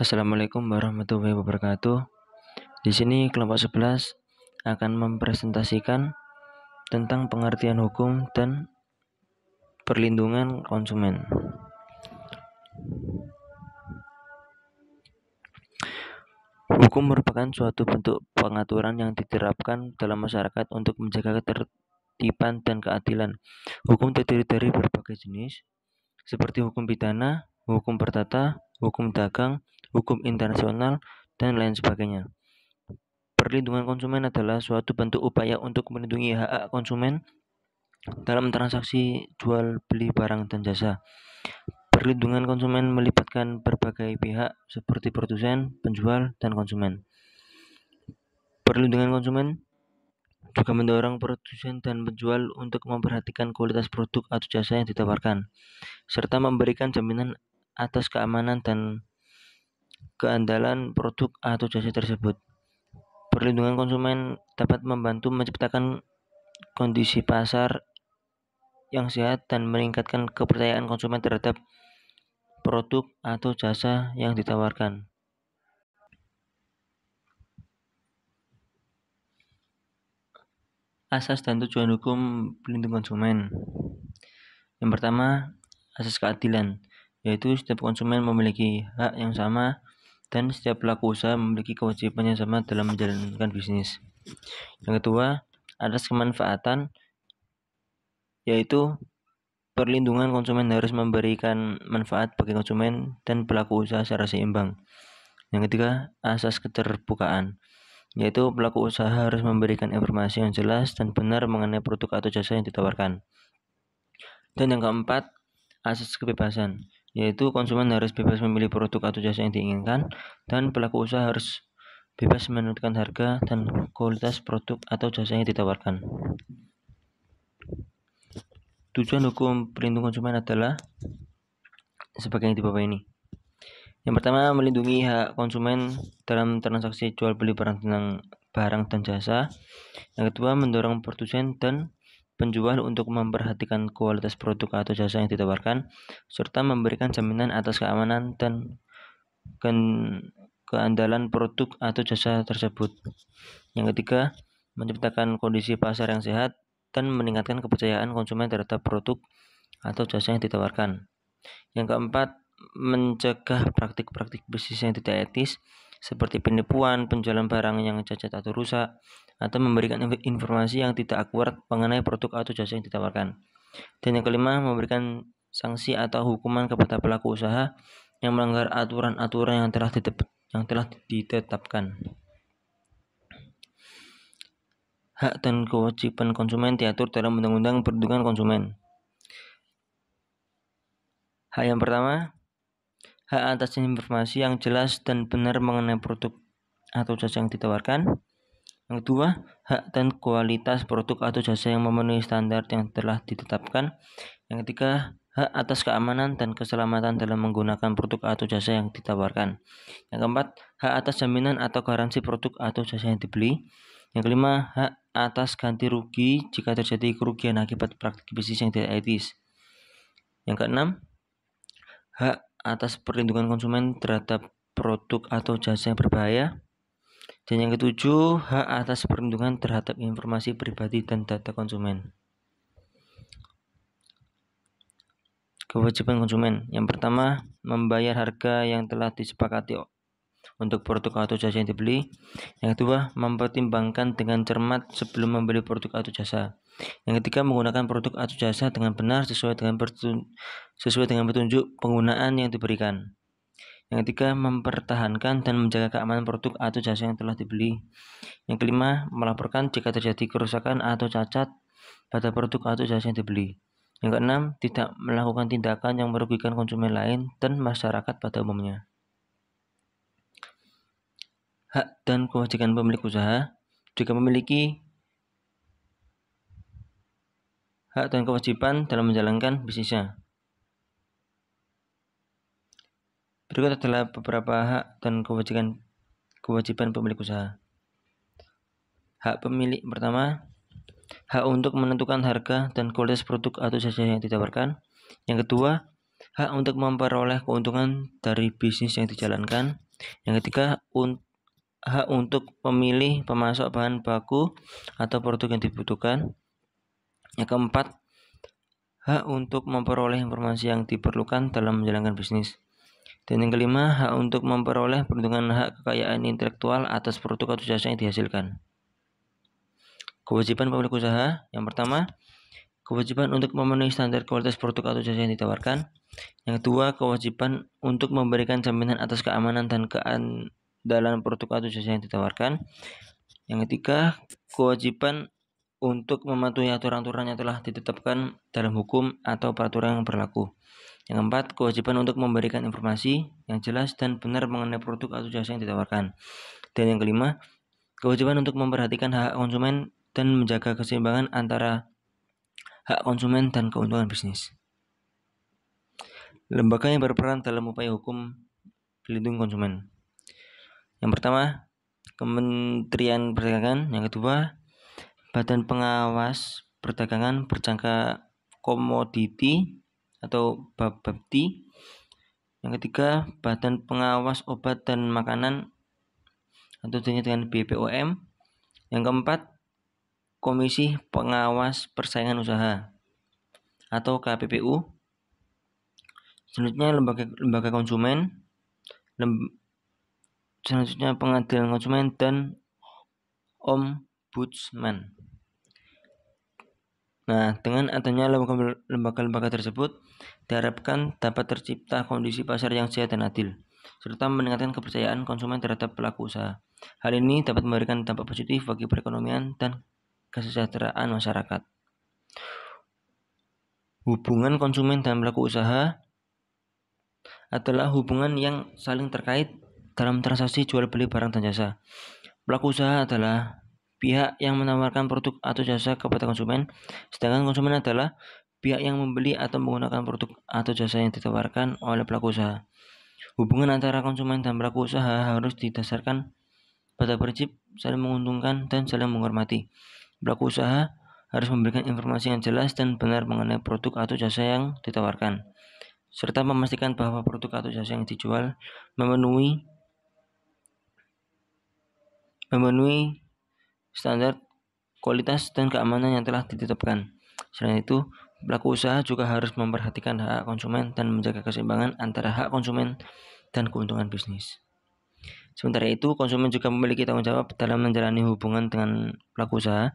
Assalamualaikum warahmatullahi wabarakatuh. Di sini kelompok 11 akan mempresentasikan tentang pengertian hukum dan perlindungan konsumen. Hukum merupakan suatu bentuk pengaturan yang diterapkan dalam masyarakat untuk menjaga ketertiban dan keadilan. Hukum terdiri dari berbagai jenis, seperti hukum pidana, hukum perdata, hukum dagang, hukum internasional, dan lain sebagainya. Perlindungan konsumen adalah suatu bentuk upaya untuk melindungi hak konsumen dalam transaksi jual beli barang dan jasa. Perlindungan konsumen melibatkan berbagai pihak seperti produsen, penjual, dan konsumen. Perlindungan konsumen juga mendorong produsen dan penjual untuk memperhatikan kualitas produk atau jasa yang ditawarkan, serta memberikan jaminan atas keamanan dan keandalan produk atau jasa tersebut. Perlindungan konsumen dapat membantu menciptakan kondisi pasar yang sehat dan meningkatkan kepercayaan konsumen terhadap produk atau jasa yang ditawarkan. Asas dan tujuan hukum pelindung konsumen. Yang pertama, asas keadilan, yaitu setiap konsumen memiliki hak yang sama dan setiap pelaku usaha memiliki kewajiban yang sama dalam menjalankan bisnis. Yang kedua, asas kemanfaatan, yaitu perlindungan konsumen harus memberikan manfaat bagi konsumen dan pelaku usaha secara seimbang. Yang ketiga, asas keterbukaan, yaitu pelaku usaha harus memberikan informasi yang jelas dan benar mengenai produk atau jasa yang ditawarkan. Dan yang keempat, asas kebebasan, yaitu konsumen harus bebas memilih produk atau jasa yang diinginkan dan pelaku usaha harus bebas menentukan harga dan kualitas produk atau jasa yang ditawarkan. Tujuan hukum perlindungan konsumen adalah sebagai yang di bawah ini. Yang pertama, melindungi hak konsumen dalam transaksi jual beli barang dan jasa. Yang kedua, mendorong produsen dan penjual untuk memperhatikan kualitas produk atau jasa yang ditawarkan, serta memberikan jaminan atas keamanan dan keandalan produk atau jasa tersebut. Yang ketiga, menciptakan kondisi pasar yang sehat dan meningkatkan kepercayaan konsumen terhadap produk atau jasa yang ditawarkan. Yang keempat, mencegah praktik-praktik bisnis yang tidak etis seperti penipuan, penjualan barang yang cacat atau rusak, atau memberikan informasi yang tidak akurat mengenai produk atau jasa yang ditawarkan. Dan yang kelima, memberikan sanksi atau hukuman kepada pelaku usaha yang melanggar aturan-aturan yang telah ditetapkan. Hak dan kewajiban konsumen diatur dalam Undang-Undang Perlindungan Konsumen. Hak yang pertama, hak atas informasi yang jelas dan benar mengenai produk atau jasa yang ditawarkan. Yang kedua, hak dan kualitas produk atau jasa yang memenuhi standar yang telah ditetapkan. Yang ketiga, hak atas keamanan dan keselamatan dalam menggunakan produk atau jasa yang ditawarkan. Yang keempat, hak atas jaminan atau garansi produk atau jasa yang dibeli. Yang kelima, hak atas ganti rugi jika terjadi kerugian akibat praktik bisnis yang tidak etis. Yang keenam, hak atas perlindungan konsumen terhadap produk atau jasa yang berbahaya. Dan yang ketujuh, hak atas perlindungan terhadap informasi pribadi dan data konsumen. Kewajiban konsumen. Yang pertama, membayar harga yang telah disepakati untuk produk atau jasa yang dibeli. Yang kedua, mempertimbangkan dengan cermat sebelum membeli produk atau jasa. Yang ketiga, menggunakan produk atau jasa dengan benar sesuai dengan petunjuk penggunaan yang diberikan. Yang ketiga, mempertahankan dan menjaga keamanan produk atau jasa yang telah dibeli. Yang kelima, melaporkan jika terjadi kerusakan atau cacat pada produk atau jasa yang dibeli. Yang keenam, tidak melakukan tindakan yang merugikan konsumen lain dan masyarakat pada umumnya. Hak dan kewajiban pemilik usaha juga memiliki hak dan kewajiban dalam menjalankan bisnisnya. Berikut adalah beberapa hak dan kewajiban pemilik usaha. Hak pemilik pertama, hak untuk menentukan harga dan kualitas produk atau jasa yang ditawarkan. Yang kedua, hak untuk memperoleh keuntungan dari bisnis yang dijalankan. Yang ketiga, hak untuk memilih pemasok bahan baku atau produk yang dibutuhkan. Yang keempat, hak untuk memperoleh informasi yang diperlukan dalam menjalankan bisnis. Dan yang kelima, hak untuk memperoleh perlindungan hak kekayaan intelektual atas produk atau jasa yang dihasilkan. Kewajiban pemilik usaha, yang pertama, kewajiban untuk memenuhi standar kualitas produk atau jasa yang ditawarkan. Yang kedua, kewajiban untuk memberikan jaminan atas keamanan dan keandalan produk atau jasa yang ditawarkan. Yang ketiga, kewajiban untuk mematuhi aturan-aturan yang telah ditetapkan dalam hukum atau peraturan yang berlaku. Yang keempat, kewajiban untuk memberikan informasi yang jelas dan benar mengenai produk atau jasa yang ditawarkan. Dan yang kelima, kewajiban untuk memperhatikan hak konsumen dan menjaga keseimbangan antara hak konsumen dan keuntungan bisnis. Lembaga yang berperan dalam upaya hukum pelindung konsumen. Yang pertama, Kementerian Perdagangan. Yang kedua, Badan Pengawas Perdagangan Berjangka Komoditi atau BAPTI. Yang ketiga, Badan Pengawas Obat dan Makanan atau dengan BPOM. Yang keempat, Komisi Pengawas Persaingan Usaha atau KPPU. Selanjutnya, lembaga konsumen. Selanjutnya, Pengadilan Konsumen dan Ombudsman. Nah, dengan adanya lembaga-lembaga tersebut, diharapkan dapat tercipta kondisi pasar yang sehat dan adil, serta meningkatkan kepercayaan konsumen terhadap pelaku usaha. Hal ini dapat memberikan dampak positif bagi perekonomian dan kesejahteraan masyarakat. Hubungan konsumen dan pelaku usaha adalah hubungan yang saling terkait dalam transaksi jual beli barang dan jasa. Pelaku usaha adalah pihak yang menawarkan produk atau jasa kepada konsumen, sedangkan konsumen adalah pihak yang membeli atau menggunakan produk atau jasa yang ditawarkan oleh pelaku usaha. Hubungan antara konsumen dan pelaku usaha harus didasarkan pada prinsip saling menguntungkan dan saling menghormati. Pelaku usaha harus memberikan informasi yang jelas dan benar mengenai produk atau jasa yang ditawarkan, serta memastikan bahwa produk atau jasa yang dijual memenuhi standar kualitas dan keamanan yang telah ditetapkan. Selain itu, pelaku usaha juga harus memperhatikan hak konsumen dan menjaga keseimbangan antara hak konsumen dan keuntungan bisnis. Sementara itu, konsumen juga memiliki tanggung jawab dalam menjalani hubungan dengan pelaku usaha.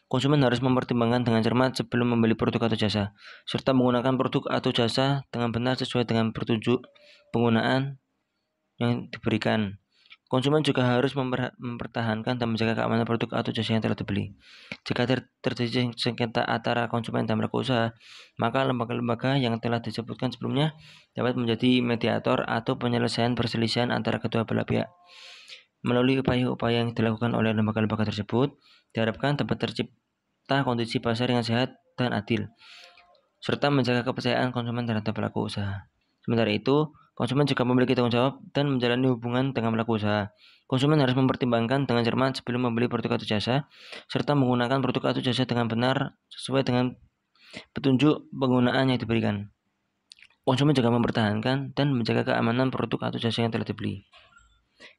Konsumen harus mempertimbangkan dengan cermat sebelum membeli produk atau jasa, serta menggunakan produk atau jasa dengan benar sesuai dengan petunjuk penggunaan yang diberikan. Konsumen juga harus mempertahankan dan menjaga keamanan produk atau jasa yang telah dibeli. Jika terjadi sengketa antara konsumen dan pelaku usaha, maka lembaga-lembaga yang telah disebutkan sebelumnya dapat menjadi mediator atau penyelesaian perselisihan antara kedua belah pihak. Melalui upaya-upaya yang dilakukan oleh lembaga-lembaga tersebut, diharapkan dapat tercipta kondisi pasar yang sehat dan adil, serta menjaga kepercayaan konsumen terhadap pelaku usaha. Sementara itu, konsumen juga memiliki tanggung jawab dan menjalani hubungan dengan pelaku usaha. Konsumen harus mempertimbangkan dengan cermat sebelum membeli produk atau jasa, serta menggunakan produk atau jasa dengan benar sesuai dengan petunjuk penggunaan yang diberikan. Konsumen juga mempertahankan dan menjaga keamanan produk atau jasa yang telah dibeli.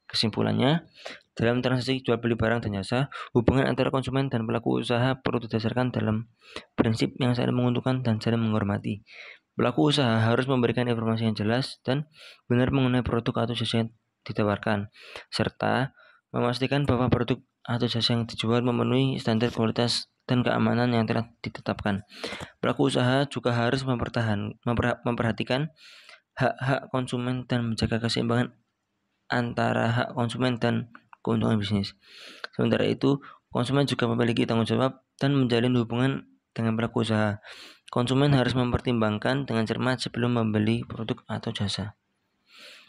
Kesimpulannya, dalam transaksi jual beli barang dan jasa, hubungan antara konsumen dan pelaku usaha perlu didasarkan dalam prinsip yang saling menguntungkan dan saling menghormati. Pelaku usaha harus memberikan informasi yang jelas dan benar mengenai produk atau jasa yang ditawarkan, serta memastikan bahwa produk atau jasa yang dijual memenuhi standar kualitas dan keamanan yang telah ditetapkan. Pelaku usaha juga harus memperhatikan hak-hak konsumen dan menjaga keseimbangan antara hak konsumen dan keuntungan bisnis. Sementara itu, konsumen juga memiliki tanggung jawab dan menjalin hubungan dengan pelaku usaha. Konsumen harus mempertimbangkan dengan cermat sebelum membeli produk atau jasa,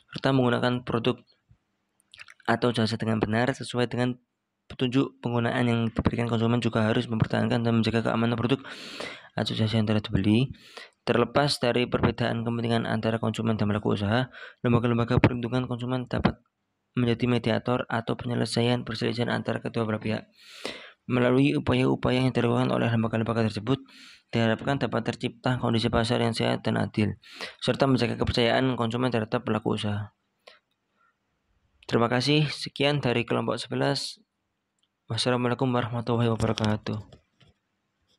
serta menggunakan produk atau jasa dengan benar sesuai dengan petunjuk penggunaan yang diberikan. Konsumen juga harus mempertahankan dan menjaga keamanan produk atau jasa yang telah dibeli. Terlepas dari perbedaan kepentingan antara konsumen dan pelaku usaha, lembaga-lembaga perlindungan konsumen dapat menjadi mediator atau penyelesaian perselisihan antara kedua belah pihak. Melalui upaya-upaya yang dilakukan oleh lembaga-lembaga tersebut, diharapkan dapat tercipta kondisi pasar yang sehat dan adil, serta menjaga kepercayaan konsumen terhadap pelaku usaha. Terima kasih. Sekian dari kelompok 11. Wassalamualaikum warahmatullahi wabarakatuh.